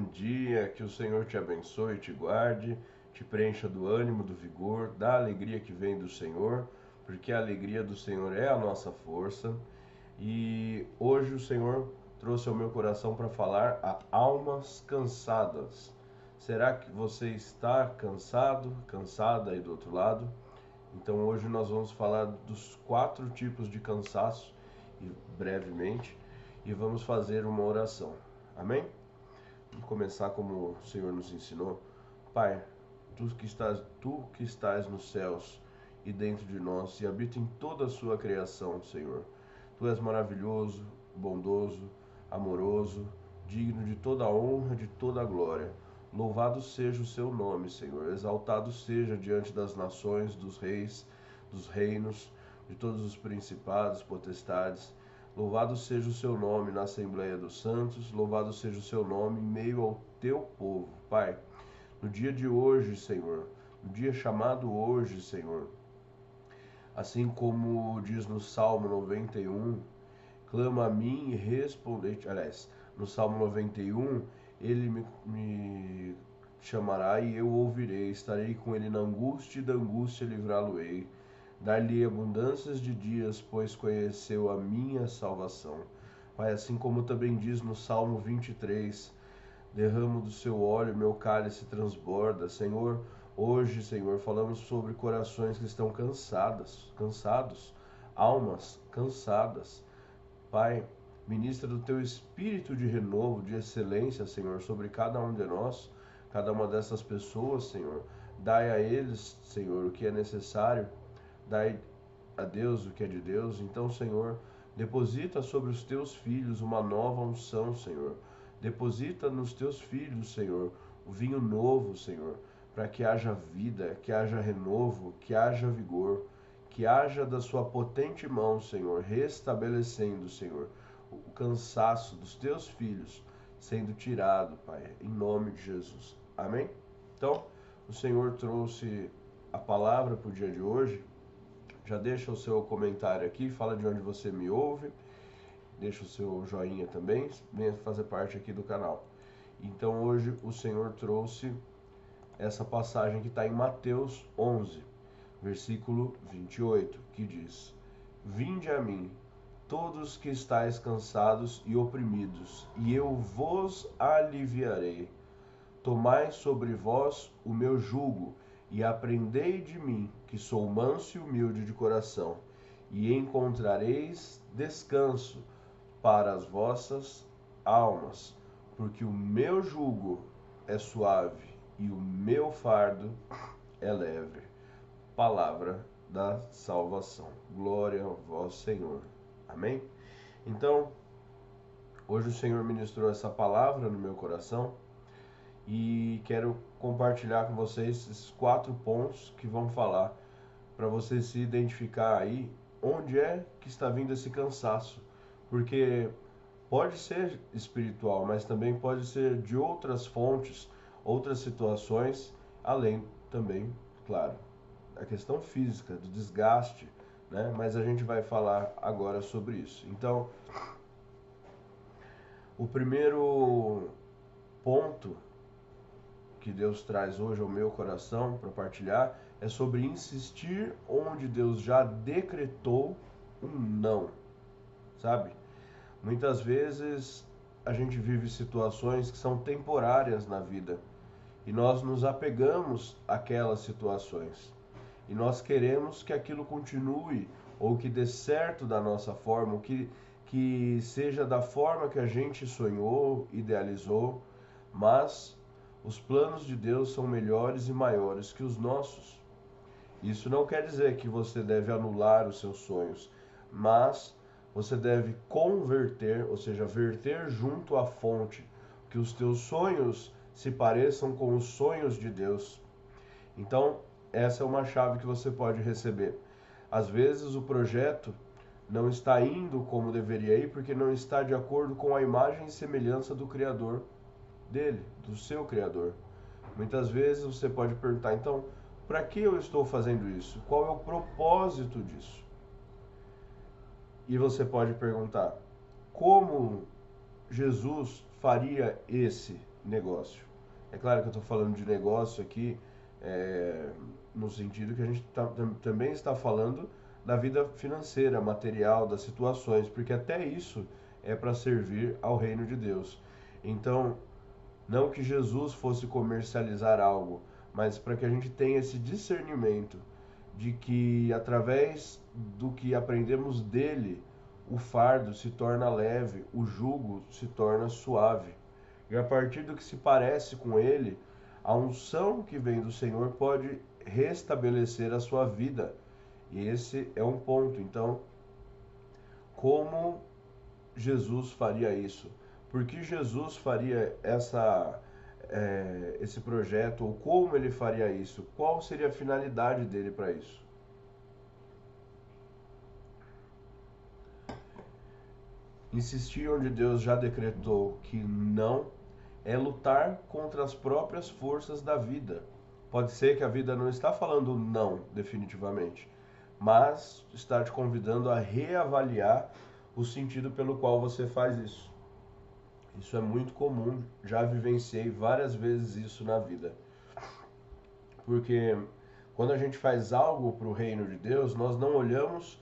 dia, que o Senhor te abençoe, te guarde, te preencha do ânimo, do vigor, da alegria que vem do Senhor, porque a alegria do Senhor é a nossa força. E hoje o Senhor trouxe ao meu coração para falar a almas cansadas. Será que você está cansado, cansada aí do outro lado? Então hoje nós vamos falar dos 4 tipos de cansaço, brevemente, e vamos fazer uma oração. Amém? Vamos começar como o Senhor nos ensinou. Pai, tu que estás nos céus e dentro de nós e habita em toda a sua criação, Senhor. Tu és maravilhoso, bondoso, amoroso, digno de toda a honra, de toda a glória. Louvado seja o seu nome, Senhor. Exaltado seja diante das nações, dos reis, dos reinos, de todos os principados, potestades. Louvado seja o seu nome na Assembleia dos Santos. Louvado seja o seu nome em meio ao teu povo. Pai, no dia de hoje, Senhor, no dia chamado hoje, Senhor, assim como diz no Salmo 91, clama a mim e respondei. Aliás, no Salmo 91, ele me chamará e eu ouvirei. Estarei com ele na angústia e da angústia livrá-lo-ei. Dar-lhe abundâncias de dias, pois conheceu a minha salvação. Pai, assim como também diz no Salmo 23, derramo do seu óleo, meu cálice transborda. Senhor, hoje, Senhor, falamos sobre corações que estão cansados, almas cansadas. Pai, ministra do teu espírito de renovo, de excelência, Senhor, sobre cada um de nós, cada uma dessas pessoas, Senhor. Dai a eles, Senhor, o que é necessário, dai a Deus o que é de Deus. Então, Senhor, deposita sobre os teus filhos uma nova unção, Senhor. Deposita nos teus filhos, Senhor, o vinho novo, Senhor, para que haja vida, que haja renovo, que haja vigor, que haja da sua potente mão, Senhor, restabelecendo, Senhor, o cansaço dos teus filhos sendo tirado, Pai, em nome de Jesus. Amém? Então, o Senhor trouxe a palavra para o dia de hoje. Já deixa o seu comentário aqui, fala de onde você me ouve, deixa o seu joinha também, venha fazer parte aqui do canal. Então hoje o Senhor trouxe essa passagem que está em Mateus 11, versículo 28, que diz: Vinde a mim, todos que estáis cansados e oprimidos, e eu vos aliviarei. Tomai sobre vós o meu jugo, e aprendei de mim, que sou manso e humilde de coração, e encontrareis descanso para as vossas almas, porque o meu jugo é suave e o meu fardo é leve. Palavra da salvação. Glória a vós, Senhor. Amém? Então, hoje o Senhor ministrou essa palavra no meu coração e quero compartilhar com vocês esses 4 pontos que vão falar para você se identificar aí onde é que está vindo esse cansaço, porque pode ser espiritual, mas também pode ser de outras fontes, outras situações, além também, claro, da questão física, do desgaste, né? Mas a gente vai falar agora sobre isso. Então, o primeiro ponto que Deus traz hoje ao meu coração para partilhar é sobre insistir onde Deus já decretou um não, sabe? Muitas vezes a gente vive situações que são temporárias na vida e nós nos apegamos àquelas situações e nós queremos que aquilo continue ou que dê certo da nossa forma, que seja da forma que a gente sonhou, idealizou, mas os planos de Deus são melhores e maiores que os nossos. Isso não quer dizer que você deve anular os seus sonhos, mas você deve converter, ou seja, verter junto à fonte, que os teus sonhos se pareçam com os sonhos de Deus. Então, essa é uma chave que você pode receber. Às vezes o projeto não está indo como deveria ir, porque não está de acordo com a imagem e semelhança do Criador dele, do seu Criador. Muitas vezes você pode perguntar, então, para que eu estou fazendo isso? Qual é o propósito disso? E você pode perguntar, como Jesus faria esse negócio. É claro que eu estou falando de negócio aqui, no sentido que a gente também está falando da vida financeira, material, das situações, porque até isso é para servir ao reino de Deus. Então, não que Jesus fosse comercializar algo, mas para que a gente tenha esse discernimento de que através do que aprendemos dele, o fardo se torna leve, o jugo se torna suave. E a partir do que se parece com ele, a unção que vem do Senhor pode restabelecer a sua vida. E esse é um ponto. Então, como Jesus faria isso? Por que Jesus faria esse projeto? Ou como ele faria isso? Qual seria a finalidade dele para isso? Insistir onde Deus já decretou que não é lutar contra as próprias forças da vida. Pode ser que a vida não está falando não, definitivamente, mas está te convidando a reavaliar o sentido pelo qual você faz isso. Isso é muito comum, já vivenciei várias vezes isso na vida. Porque quando a gente faz algo para o reino de Deus, nós não olhamos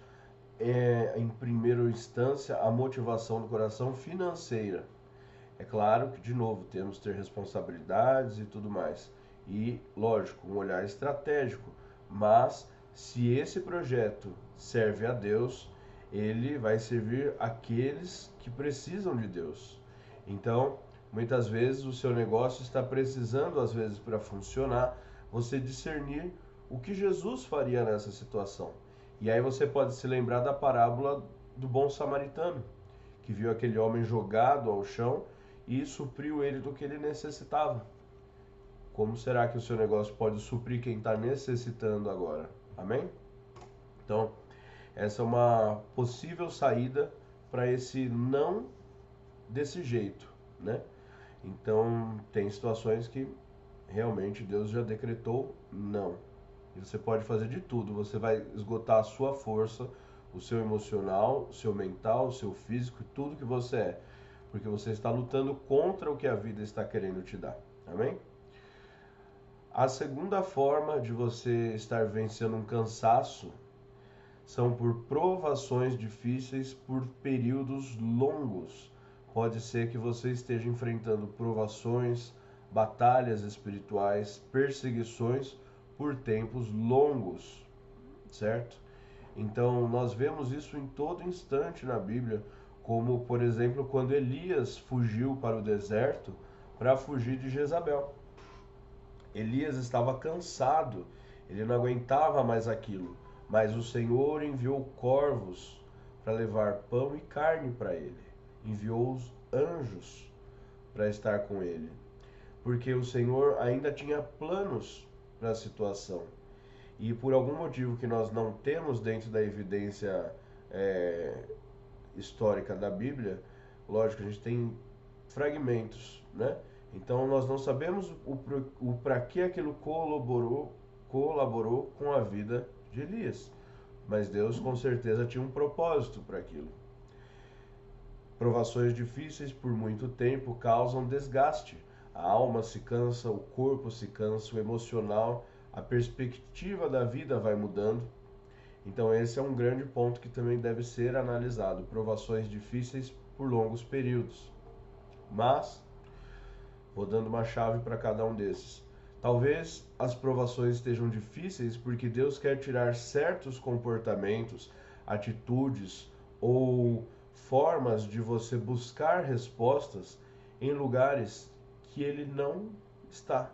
em primeira instância a motivação do coração financeira. É claro que, de novo, temos que ter responsabilidades e tudo mais. E, lógico, um olhar estratégico. Mas, se esse projeto serve a Deus, ele vai servir aqueles que precisam de Deus. Então, muitas vezes o seu negócio está precisando, às vezes, para funcionar, você discernir o que Jesus faria nessa situação. E aí você pode se lembrar da parábola do bom samaritano, que viu aquele homem jogado ao chão e supriu ele do que ele necessitava. Como será que o seu negócio pode suprir quem está necessitando agora? Amém? Então, essa é uma possível saída para esse não desse jeito, né? Então, tem situações que realmente Deus já decretou não. E você pode fazer de tudo, você vai esgotar a sua força, o seu emocional, o seu mental, o seu físico, tudo que você é. Porque você está lutando contra o que a vida está querendo te dar. Amém? A segunda forma de você estar vencendo um cansaço são por provações difíceis por períodos longos. Pode ser que você esteja enfrentando provações, batalhas espirituais, perseguições por tempos longos, certo? Então, nós vemos isso em todo instante na Bíblia, como, por exemplo, quando Elias fugiu para o deserto para fugir de Jezabel. Elias estava cansado, ele não aguentava mais aquilo, mas o Senhor enviou corvos para levar pão e carne para ele. Enviou os anjos para estar com ele, porque o Senhor ainda tinha planos para a situação. E por algum motivo que nós não temos dentro da evidência histórica da Bíblia, lógico, a gente tem fragmentos, né? Então nós não sabemos o para que aquilo colaborou com a vida de Elias. Mas Deus com certeza tinha um propósito para aquilo. Provações difíceis por muito tempo causam desgaste. A alma se cansa, o corpo se cansa, o emocional, a perspectiva da vida vai mudando. Então esse é um grande ponto que também deve ser analisado. Provações difíceis por longos períodos. Mas, vou dando uma chave para cada um desses. Talvez as provações estejam difíceis porque Deus quer tirar certos comportamentos, atitudes ou formas de você buscar respostas em lugares que Ele não está.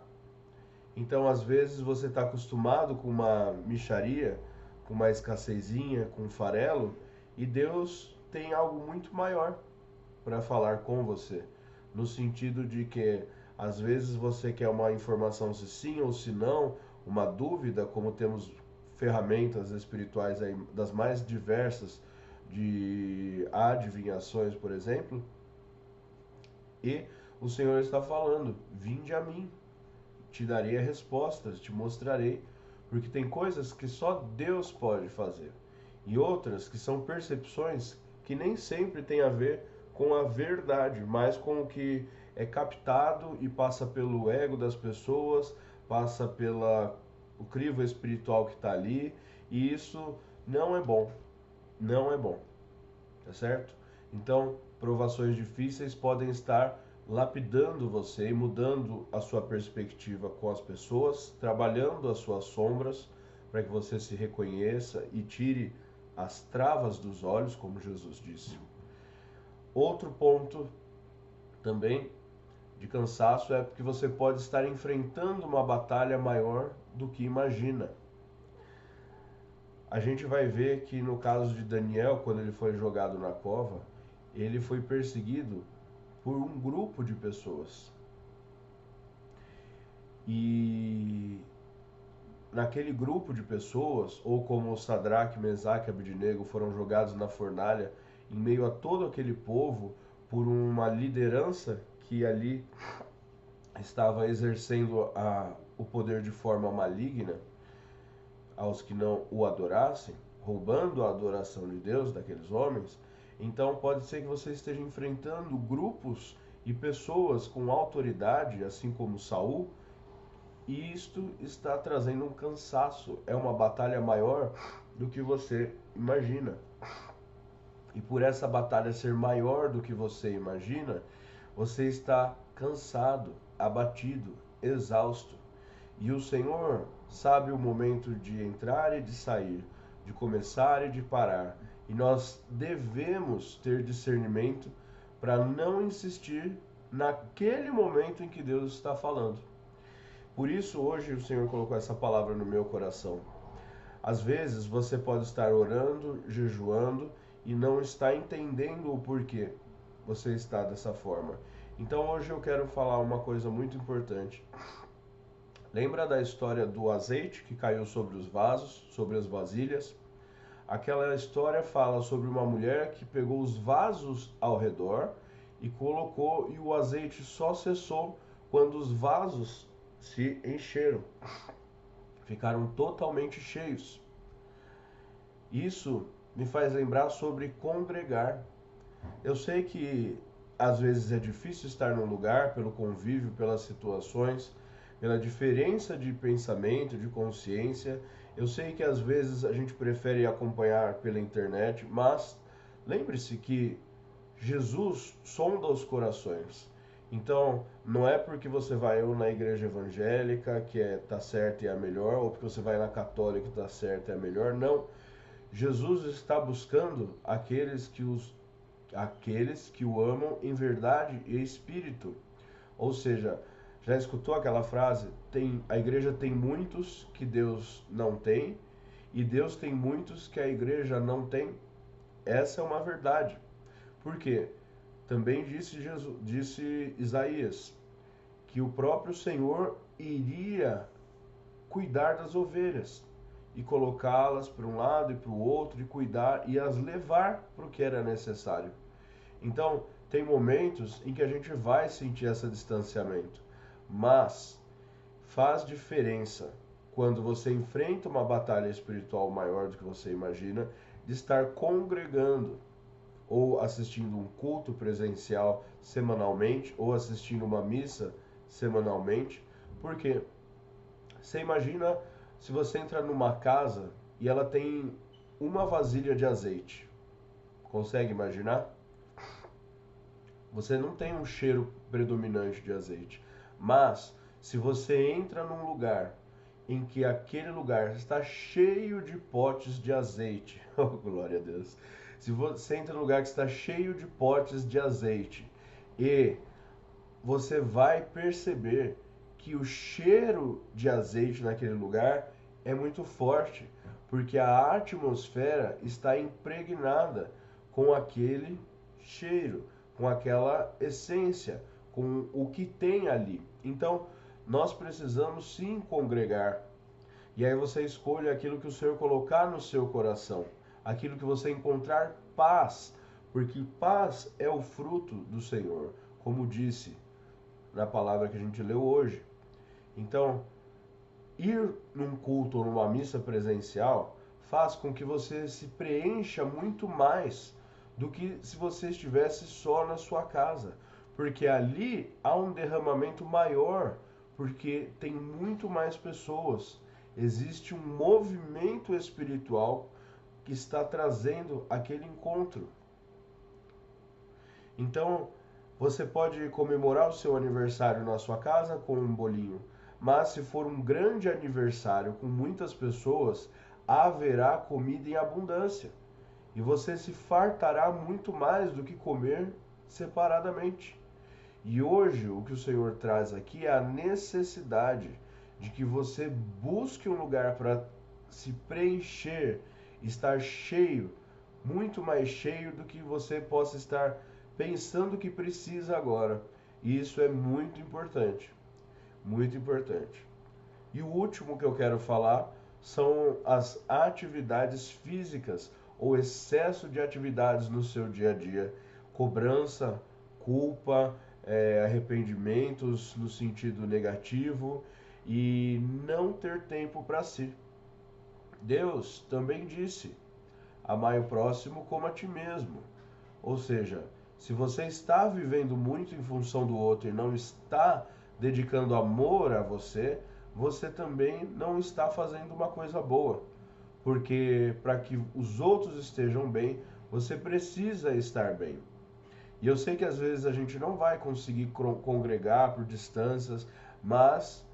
Então, às vezes, você está acostumado com uma mixaria, com uma escassezinha, com um farelo, e Deus tem algo muito maior para falar com você. No sentido de que, às vezes, você quer uma informação se sim ou se não, uma dúvida, como temos ferramentas espirituais aí, das mais diversas, de adivinhações, por exemplo, e o Senhor está falando, vinde a mim, te darei respostas, te mostrarei, porque tem coisas que só Deus pode fazer, e outras que são percepções que nem sempre têm a ver com a verdade, mais com o que é captado e passa pelo ego das pessoas, passa pela o crivo espiritual que está ali, e isso não é bom, não é bom, tá certo? Então, provações difíceis podem estar lapidando você e mudando a sua perspectiva com as pessoas, trabalhando as suas sombras para que você se reconheça e tire as travas dos olhos, como Jesus disse. Outro ponto também de cansaço é porque você pode estar enfrentando uma batalha maior do que imagina. A gente vai ver que no caso de Daniel, quando ele foi jogado na cova, ele foi perseguido por um grupo de pessoas. E naquele grupo de pessoas, ou como Sadraque, Mesaque e Abednego foram jogados na fornalha, em meio a todo aquele povo, por uma liderança que ali estava exercendo o poder de forma maligna aos que não o adorassem, roubando a adoração de Deus daqueles homens, então pode ser que você esteja enfrentando grupos e pessoas com autoridade, assim como Saul, e isto está trazendo um cansaço, é uma batalha maior do que você imagina. E por essa batalha ser maior do que você imagina, você está cansado, abatido, exausto. E o Senhor sabe o momento de entrar e de sair, de começar e de parar. E nós devemos ter discernimento para não insistir naquele momento em que Deus está falando. Por isso, hoje o Senhor colocou essa palavra no meu coração. Às vezes você pode estar orando, jejuando e não está entendendo o porquê você está dessa forma. Então hoje eu quero falar uma coisa muito importante. Lembra da história do azeite que caiu sobre os vasos, sobre as vasilhas? Aquela história fala sobre uma mulher que pegou os vasos ao redor e colocou, e o azeite só cessou quando os vasos se encheram. Ficaram totalmente cheios. Isso me faz lembrar sobre congregar. Eu sei que às vezes é difícil estar num lugar pelo convívio, pelas situações, pela diferença de pensamento, de consciência. Eu sei que às vezes a gente prefere acompanhar pela internet, mas lembre-se que Jesus sonda os corações. Então, não é porque você vai ou na igreja evangélica que tá certo e é a melhor, ou porque você vai na católica que tá certo e é a melhor, não. Jesus está buscando aqueles que o amam em verdade e espírito. Ou seja, já escutou aquela frase? A igreja tem muitos que Deus não tem, e Deus tem muitos que a igreja não tem. Essa é uma verdade. Por quê? Também disse Isaías que o próprio Senhor iria cuidar das ovelhas e colocá-las para um lado e para o outro e cuidar e as levar para o que era necessário. Então, tem momentos em que a gente vai sentir esse distanciamento, mas faz diferença quando você enfrenta uma batalha espiritual maior do que você imagina, de estar congregando ou assistindo um culto presencial semanalmente ou assistindo uma missa semanalmente. Porque você imagina se você entra numa casa e ela tem uma vasilha de azeite. Consegue imaginar? Você não tem um cheiro predominante de azeite. Mas se você entra num lugar em que aquele lugar está cheio de potes de azeite, oh glória a Deus. Se você entra num lugar que está cheio de potes de azeite e você vai perceber que o cheiro de azeite naquele lugar é muito forte, porque a atmosfera está impregnada com aquele cheiro, com aquela essência, com o que tem ali. Então, nós precisamos sim congregar. E aí você escolhe aquilo que o Senhor colocar no seu coração, aquilo que você encontrar paz, porque paz é o fruto do Senhor, como disse na palavra que a gente leu hoje. Então, ir num culto ou numa missa presencial faz com que você se preencha muito mais do que se você estivesse só na sua casa, porque ali há um derramamento maior, porque tem muito mais pessoas. Existe um movimento espiritual que está trazendo aquele encontro. Então, você pode comemorar o seu aniversário na sua casa com um bolinho, mas se for um grande aniversário com muitas pessoas, haverá comida em abundância. E você se fartará muito mais do que comer separadamente. E hoje o que o Senhor traz aqui é a necessidade de que você busque um lugar para se preencher, estar cheio, muito mais cheio do que você possa estar pensando que precisa agora. E isso é muito importante, muito importante. E o último que eu quero falar são as atividades físicas ou excesso de atividades no seu dia a dia, cobrança, culpa, arrependimentos no sentido negativo e não ter tempo para si. Deus também disse: amai o próximo como a ti mesmo. Ou seja, se você está vivendo muito em função do outro e não está dedicando amor a você, você também não está fazendo uma coisa boa. Porque para que os outros estejam bem, você precisa estar bem. E eu sei que às vezes a gente não vai conseguir congregar por distâncias, mas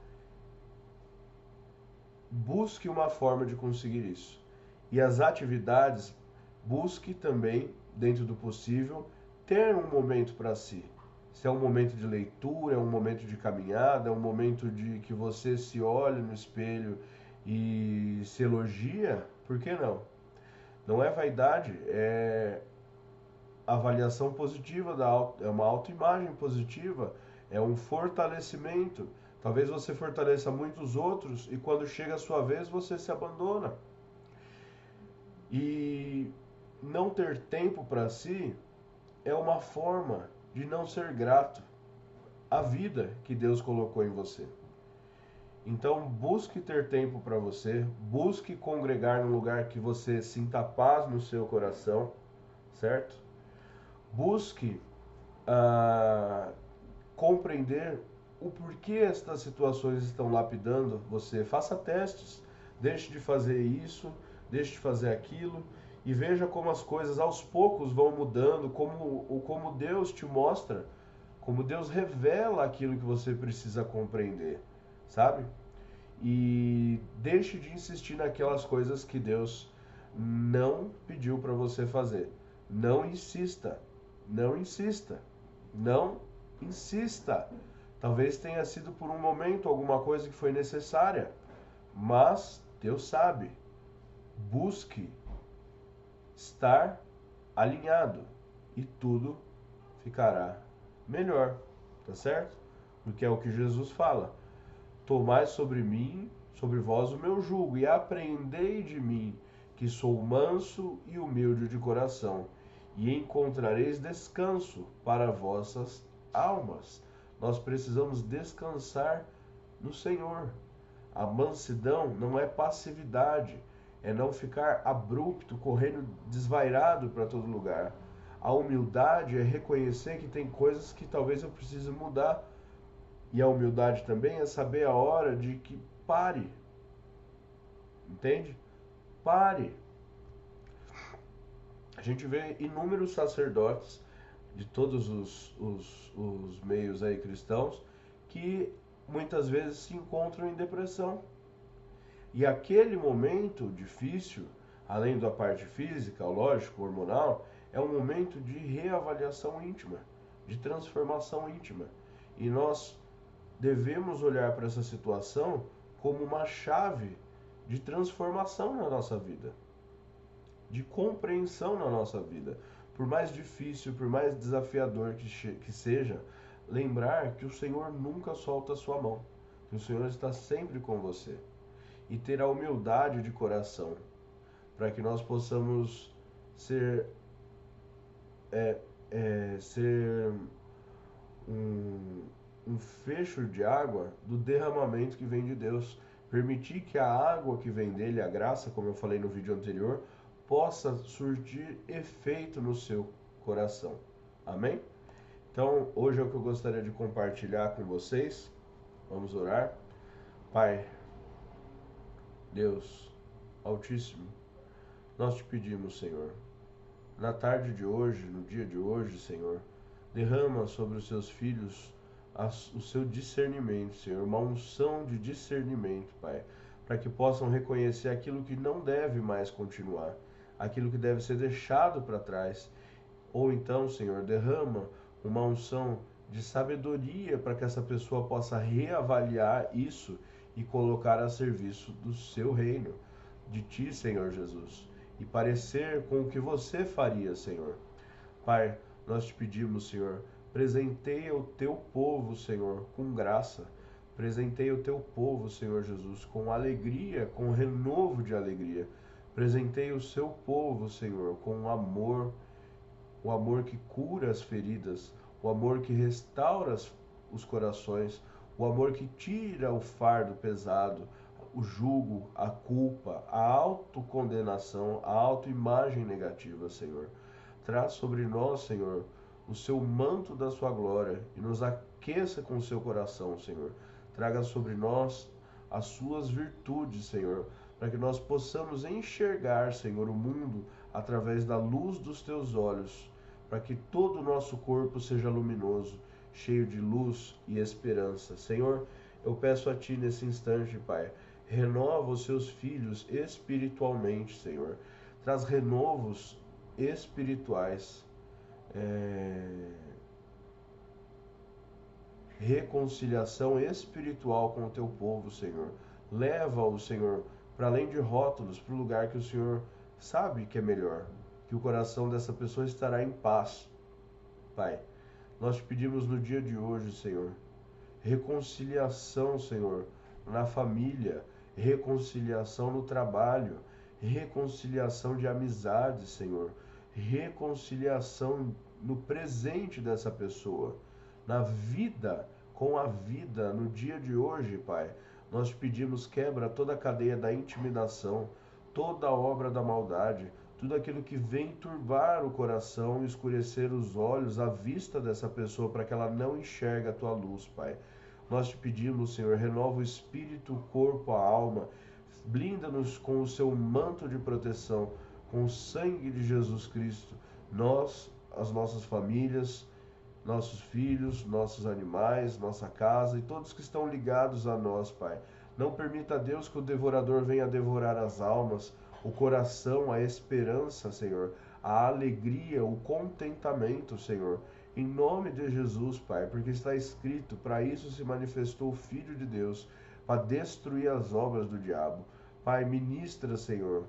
busque uma forma de conseguir isso. E as atividades, busque também, dentro do possível, ter um momento para si. Se é um momento de leitura, é um momento de caminhada, é um momento de que você se olha no espelho e se elogia, por que não? Não é vaidade, é avaliação positiva, é uma autoimagem positiva, é um fortalecimento. Talvez você fortaleça muitos outros e quando chega a sua vez você se abandona. E não ter tempo para si é uma forma de não ser grato à vida que Deus colocou em você. Então, busque ter tempo para você, busque congregar num lugar que você sinta paz no seu coração, certo? Busque compreender o porquê estas situações estão lapidando você. Faça testes, deixe de fazer isso, deixe de fazer aquilo e veja como as coisas aos poucos vão mudando, como Deus te mostra, como Deus revela aquilo que você precisa compreender, sabe? E deixe de insistir naquelas coisas que Deus não pediu para você fazer. Não insista, não insista, não insista. Talvez tenha sido por um momento alguma coisa que foi necessária, mas Deus sabe. Busque estar alinhado e tudo ficará melhor, tá certo? Porque é o que Jesus fala. Tomai sobre mim, sobre vós o meu jugo, e aprendei de mim, que sou manso e humilde de coração, e encontrareis descanso para vossas almas. Nós precisamos descansar no Senhor. A mansidão não é passividade, é não ficar abrupto, correndo desvairado para todo lugar. A humildade é reconhecer que tem coisas que talvez eu precise mudar. E a humildade também é saber a hora de que pare. Entende? Pare. A gente vê inúmeros sacerdotes de todos os meios aí cristãos que muitas vezes se encontram em depressão. E aquele momento difícil, além da parte física, lógico, hormonal, é um momento de reavaliação íntima, de transformação íntima. E nós devemos olhar para essa situação como uma chave de transformação na nossa vida, de compreensão na nossa vida. Por mais difícil, por mais desafiador que seja, lembrar que o Senhor nunca solta a sua mão, que o Senhor está sempre com você. E ter a humildade de coração, para que nós possamos ser um fecho de água do derramamento que vem de Deus. Permitir que a água que vem dele, a graça, como eu falei no vídeo anterior, possa surtir efeito no seu coração. Amém? Então, hoje é o que eu gostaria de compartilhar com vocês. Vamos orar. Pai, Deus Altíssimo, nós te pedimos, Senhor, na tarde de hoje, no dia de hoje, Senhor, derrama sobre os seus filhos o seu discernimento, Senhor, uma unção de discernimento, Pai, para que possam reconhecer aquilo que não deve mais continuar, aquilo que deve ser deixado para trás. Ou então, Senhor, derrama uma unção de sabedoria para que essa pessoa possa reavaliar isso e colocar a serviço do seu reino, de ti, Senhor Jesus, e parecer com o que você faria, Senhor. Pai, nós te pedimos, Senhor, presenteia o teu povo, Senhor, com graça. Presenteia o teu povo, Senhor Jesus, com alegria, com renovo de alegria. Presenteia o seu povo, Senhor, com amor, o amor que cura as feridas, o amor que restaura os corações, o amor que tira o fardo pesado, o jugo, a culpa, a autocondenação, a autoimagem negativa, Senhor. Traz sobre nós, Senhor, o seu manto da sua glória e nos aqueça com o seu coração, Senhor. Traga sobre nós as suas virtudes, Senhor, para que nós possamos enxergar, Senhor, o mundo através da luz dos teus olhos, para que todo o nosso corpo seja luminoso, cheio de luz e esperança. Senhor, eu peço a Ti nesse instante, Pai, renova os seus filhos espiritualmente, Senhor. Traz renovos espirituais, reconciliação espiritual com o Teu povo, Senhor. Leva-o, Senhor, para além de rótulos, para o lugar que o Senhor sabe que é melhor, que o coração dessa pessoa estará em paz. Pai, nós te pedimos no dia de hoje, Senhor, reconciliação, Senhor, na família, reconciliação no trabalho, reconciliação de amizade, Senhor, reconciliação no presente dessa pessoa, na vida, com a vida, no dia de hoje, Pai. Nós te pedimos, quebra toda a cadeia da intimidação, toda a obra da maldade, tudo aquilo que vem turbar o coração, escurecer os olhos, a vista dessa pessoa, para que ela não enxergue a tua luz, Pai. Nós te pedimos, Senhor, renova o espírito, o corpo, a alma, blinda-nos com o seu manto de proteção, com o sangue de Jesus Cristo, nós, as nossas famílias, nossos filhos, nossos animais, nossa casa e todos que estão ligados a nós, Pai. Não permita, Deus, que o devorador venha devorar as almas, o coração, a esperança, Senhor, a alegria, o contentamento, Senhor. Em nome de Jesus, Pai, porque está escrito, para isso se manifestou o Filho de Deus, para destruir as obras do diabo. Pai, ministra, Senhor,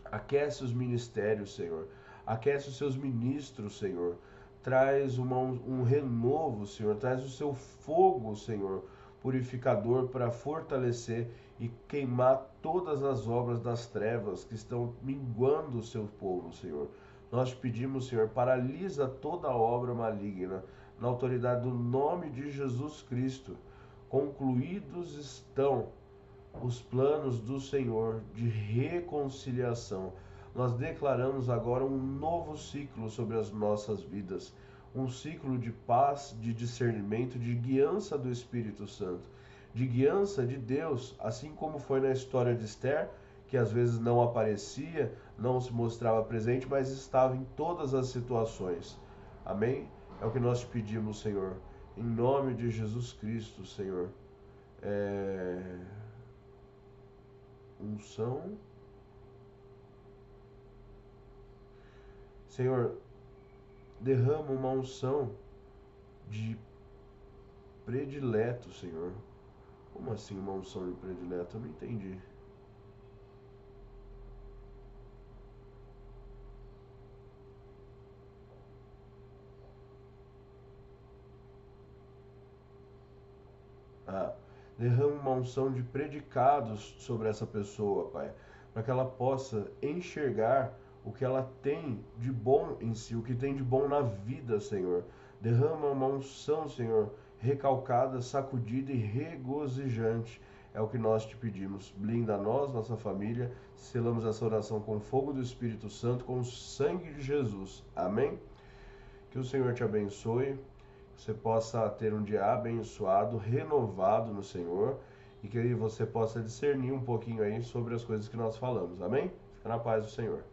aquece os ministérios, Senhor, aquece os seus ministros, Senhor, traz um renovo, Senhor, traz o seu fogo, Senhor, purificador para fortalecer e queimar todas as obras das trevas que estão minguando o seu povo, Senhor. Nós te pedimos, Senhor, paralisa toda obra maligna, na autoridade do nome de Jesus Cristo. Concluídos estão os planos do Senhor de reconciliação. Nós declaramos agora um novo ciclo sobre as nossas vidas, um ciclo de paz, de discernimento, de guiança do Espírito Santo, de guiança de Deus, assim como foi na história de Esther, que às vezes não aparecia, não se mostrava presente, mas estava em todas as situações. Amém? É o que nós te pedimos, Senhor. Em nome de Jesus Cristo, Senhor. Unção. Senhor, derrama uma unção de predileto, Senhor. Como assim uma unção de predileto? Eu não entendi. Derrama uma unção de predicados sobre essa pessoa, Pai, para que ela possa enxergar o que ela tem de bom em si, o que tem de bom na vida, Senhor. Derrama uma unção, Senhor, recalcada, sacudida e regozijante. É o que nós te pedimos. Blinda nós, nossa família. Selamos essa oração com o fogo do Espírito Santo, com o sangue de Jesus. Amém? Que o Senhor te abençoe. Que você possa ter um dia abençoado, renovado no Senhor. E que você possa discernir um pouquinho aí sobre as coisas que nós falamos. Amém? Fica na paz do Senhor.